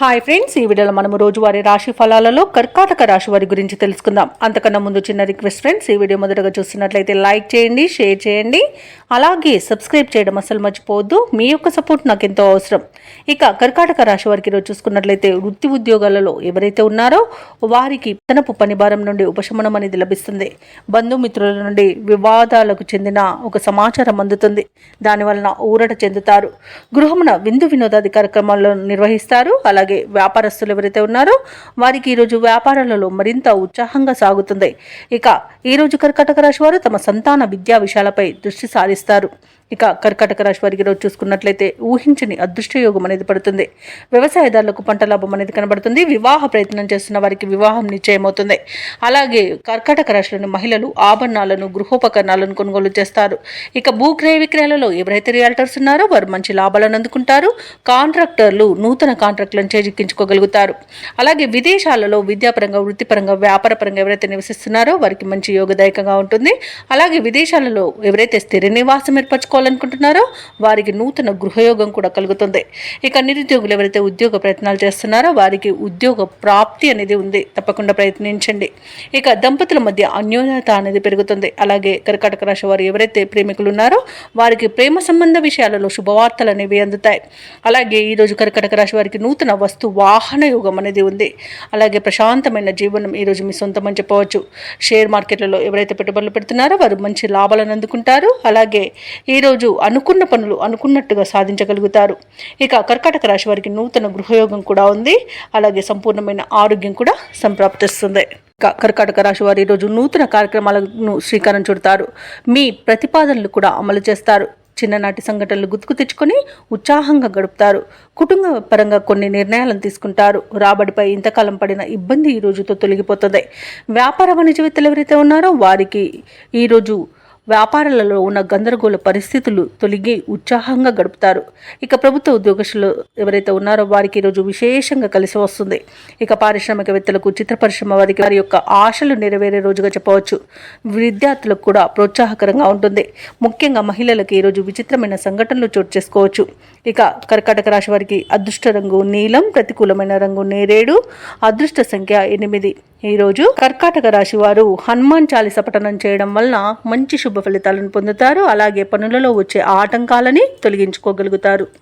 Hi friends, ఈ వీడియోలో మనము రోజువారీ రాశి ఫలాలలో కర్కాటక రాశి వారి గురించి తెలుసుకుందాం. అంతకన్నా ముందు చిన్న రిక్వెస్ట్ ఫ్రెండ్స్, ఈ వీడియో మొదటగా చూస్తున్నట్లయితే లైక్ చేయండి, షేర్ చేయండి, అలాగే సబ్స్క్రైబ్ చేయడం అసలు మర్చిపోవద్దు. మీ యొక్క సపోర్ట్ నాకు ఎంతో అవసరం. ఇక కర్కాటక రాశి వారికి ఈరోజు చూసుకున్నట్లయితే వృత్తి ఉద్యోగాలలో ఎవరైతే ఉన్నారో వారికి తనపు పని భారం నుండి ఉపశమనం అనేది లభిస్తుంది. బంధుమిత్రుల నుండి వివాదాలకు చెందిన ఒక సమాచారం అందుతుంది. దానివలన ఊరట చెందుతారు. గృహమున విందు వినోదాది కార్యక్రమాలను నిర్వహిస్తారు. అలాగే వ్యాపారస్తులు ఎవరైతే ఉన్నారో వారికి ఈరోజు వ్యాపారాలలో మరింత ఉత్సాహంగా సాగుతుంది. ఇక ఈరోజు కర్కాటక రాశి వారు తమ సంతాన విద్యా విషయాలపై దృష్టి సారిస్తారు. ఇక కర్కాటక రాశి వారికి ఈరోజు చూసుకున్నట్లయితే ఊహించని అదృష్టయోగం అనేది పడుతుంది. వ్యవసాయదారులకు పంట లాభం అనేది కనబడుతుంది. వివాహ ప్రయత్నం చేస్తున్న వారికి వివాహం నిశ్చయమవుతుంది. అలాగే కర్కాటక రాశిలోని మహిళలు ఆభరణాలను, గృహోపకరణాలను కొనుగోలు చేస్తారు. ఇక భూక్రయ విక్రయాలలో ఎవరైతే రియాల్టర్స్ ఉన్నారో వారు మంచి లాభాలను అందుకుంటారు. కాంట్రాక్టర్లు నూతన కాంట్రాక్టులను చేజిక్కించుకోగలుగుతారు. అలాగే విదేశాలలో విద్యాపరంగా, వృత్తిపరంగా, వ్యాపారపరంగా ఎవరైతే నివసిస్తున్నారో వారికి మంచి యోగదాయకంగా ఉంటుంది. అలాగే విదేశాలలో ఎవరైతే స్థిర నివాసం ఏర్పరచుకోవాలనుకుంటున్నారో వారికి నూతన గృహయోగం కూడా కలుగుతుంది. ఇక నిరుద్యోగులు ఎవరైతే ఉద్యోగ ప్రయత్నాలు చేస్తున్నారో వారికి ఉద్యోగ ప్రాప్తి అనేది ఉంది. తప్పకుండా ప్రయత్నించండి. ఇక దంపతుల మధ్య అన్యోన్యత అనేది పెరుగుతుంది. అలాగే కర్కాటక రాశి వారు ఎవరైతే ప్రేమికులు ఉన్నారో వారికి ప్రేమ సంబంధ విషయాలలో శుభవార్తలు అనేవి అందుతాయి. అలాగే ఈరోజు కర్కాటక రాశి వారికి నూతన వస్తు వాహన యోగం అనేది ఉంది. అలాగే ప్రశాంతమైన జీవనం ఈరోజు మీ సొంతం అని చెప్పవచ్చు. షేర్ మార్కెట్లలో ఎవరైతే పెట్టుబడులు పెడుతున్నారో వారు మంచి లాభాలను అందుకుంటారు. అలాగే ఈరోజు అనుకున్న పనులు అనుకున్నట్టుగా సాధించగలుగుతారు. ఇక కర్కాటక రాశి వారికి నూతన గృహయోగం కూడా ఉంది. అలాగే సంపూర్ణమైన ఆరోగ్యం కూడా సంప్రాప్తిస్తుంది. కర్కాటక రాశి వారు ఈరోజు నూతన కార్యక్రమాలను శ్రీకారం చుడతారు. మీ ప్రతిపాదనలు కూడా అమలు చేస్తారు. చిన్ననాటి సంఘటనలు గుర్తుకు తెచ్చుకొని ఉత్సాహంగా గడుపుతారు. కుటుంబ పరంగా కొన్ని నిర్ణయాలను తీసుకుంటారు. రాబడిపై ఇంతకాలం పడిన ఇబ్బంది ఈ రోజుతో తొలగిపోతుంది. వ్యాపార వాణిజ్యవేత్తలు ఎవరైతే ఉన్నారో వారికి ఈరోజు వ్యాపారాలలో ఉన్న గందరగోళ పరిస్థితులు తొలగి ఉత్సాహంగా గడుపుతారు. ఇక ప్రభుత్వ ఉద్యోగస్తులు ఎవరైతే ఉన్నారో వారికి ఈరోజు విశేషంగా కలిసి వస్తుంది. ఇక పారిశ్రామికవేత్తలకు, చిత్ర పరిశ్రమ వారికి వారి యొక్క ఆశలు నెరవేరే రోజుగా చెప్పవచ్చు. విద్యార్థులకు కూడా ప్రోత్సాహకరంగా ఉంటుంది. ముఖ్యంగా మహిళలకు ఈరోజు విచిత్రమైన సంఘటనలు చోటు చేసుకోవచ్చు. ఇక కర్కాటక రాశి వారికి అదృష్ట రంగు నీలం, ప్రతికూలమైన రంగు నేరేడు, అదృష్ట సంఖ్య 8. ఈరోజు కర్కాటక రాశి వారు హనుమాన్ చాలీస పఠనం చేయడం వలన మంచి శుభ ఫలితాలను పొందుతారు. అలాగే పనులలో వచ్చే ఆటంకాలని తొలగించుకోగలుగుతారు.